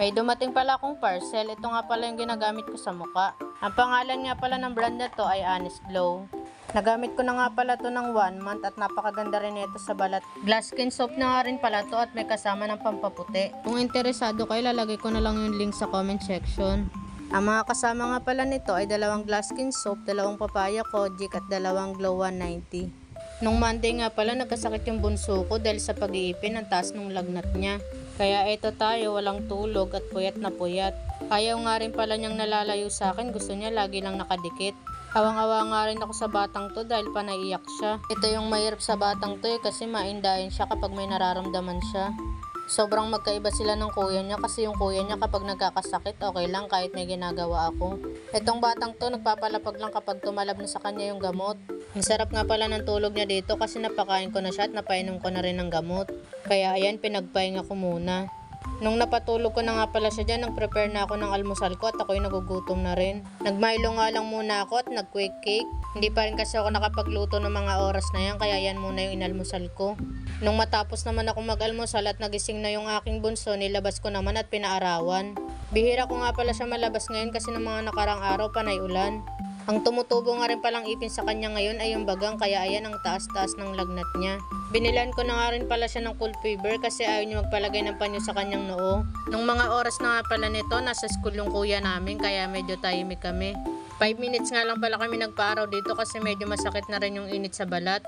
May dumating pala akong parcel. Ito nga pala yung ginagamit ko sa muka. Ang pangalan nga pala ng brand na to ay Honest Glow. Nagamit ko na nga pala to ng 1 month at napakaganda rin ito sa balat. Glass skin soap na nga rin pala to at may kasama ng pampaputi. Kung interesado kayo, lalagay ko na lang yung link sa comment section. Ang mga kasama nga pala nito ay 2 glass skin soap, 2 papaya kojic at 2 glow 190. Nung Monday nga pala nagkasakit yung bunso ko dahil sa pag-iipin ang taas ng lagnat niya. Kaya ito tayo, walang tulog at puyat na puyat. Ayaw nga rin pala niyang nalalayo sa akin, gusto niya lagi lang nakadikit. Awang-awa nga rin ako sa batang to dahil panaiyak siya. Ito yung mahirap sa batang to kasi maindahin siya kapag may nararamdaman siya. Sobrang magkaiba sila ng kuya niya kasi yung kuya niya kapag nagkakasakit okay lang kahit may ginagawa ako. Itong batang to nagpapalapag lang kapag tumalab na sa kanya yung gamot. Ang sarap nga pala ng tulog niya dito kasi napakain ko na siya at napainom ko na rin ng gamot. Kaya ayan, pinagpahinga ko muna. Nung napatulog ko na nga pala siya dyan, nag-prepare na ako ng almusal ko at ako'y nagugutom na rin. Nag-Milo nga lang muna ako at nag-quick cake. Hindi pa rin kasi ako nakapagluto ng mga oras na yan, kaya yan muna yung inalmusal ko. Nung matapos naman ako mag-almusal at nagising na yung aking bunso, nilabas ko naman at pinaarawan. Bihira ko nga pala siya malabas ngayon kasi ng mga nakarang araw panay ulan. Ang tumutubo nga rin palang ipin sa kanya ngayon ay yung bagang, kaya ayan ang taas-taas ng lagnat niya. Binilan ko na nga rin pala siya ng cold fever kasi ayaw niya magpalagay ng panyo sa kanyang noo. Nung mga oras na nga pala nito, nasa school yung kuya namin kaya medyo tahimik kami. 5 minutes nga lang pala kami nagpaaraw dito kasi medyo masakit na rin yung init sa balat.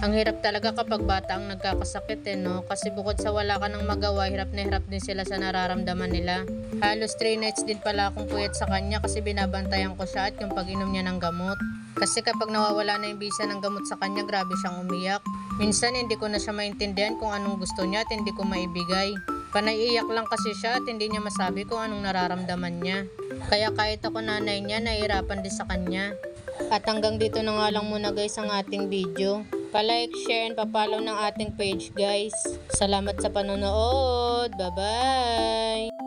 Ang hirap talaga kapag bata ang nagkakasakit no? Kasi bukod sa wala ka ng magawa, hirap na hirap din sila sa nararamdaman nila. Halos 3 nights din pala akong puyat sa kanya kasi binabantayan ko siya at yung pag-inom niya ng gamot. Kasi kapag nawawala na yung bisa ng gamot sa kanya, grabe siyang umiyak. Minsan hindi ko na siya maintindihan kung anong gusto niya at hindi ko maibigay. Panaiiyak lang kasi siya at hindi niya masabi kung anong nararamdaman niya. Kaya kahit ako nanay niya, nahihirapan din sa kanya. At hanggang dito na nga lang muna guys ang ating video. Pa-like, share, and pa-follow ng ating page guys. Salamat sa panonood. Bye-bye!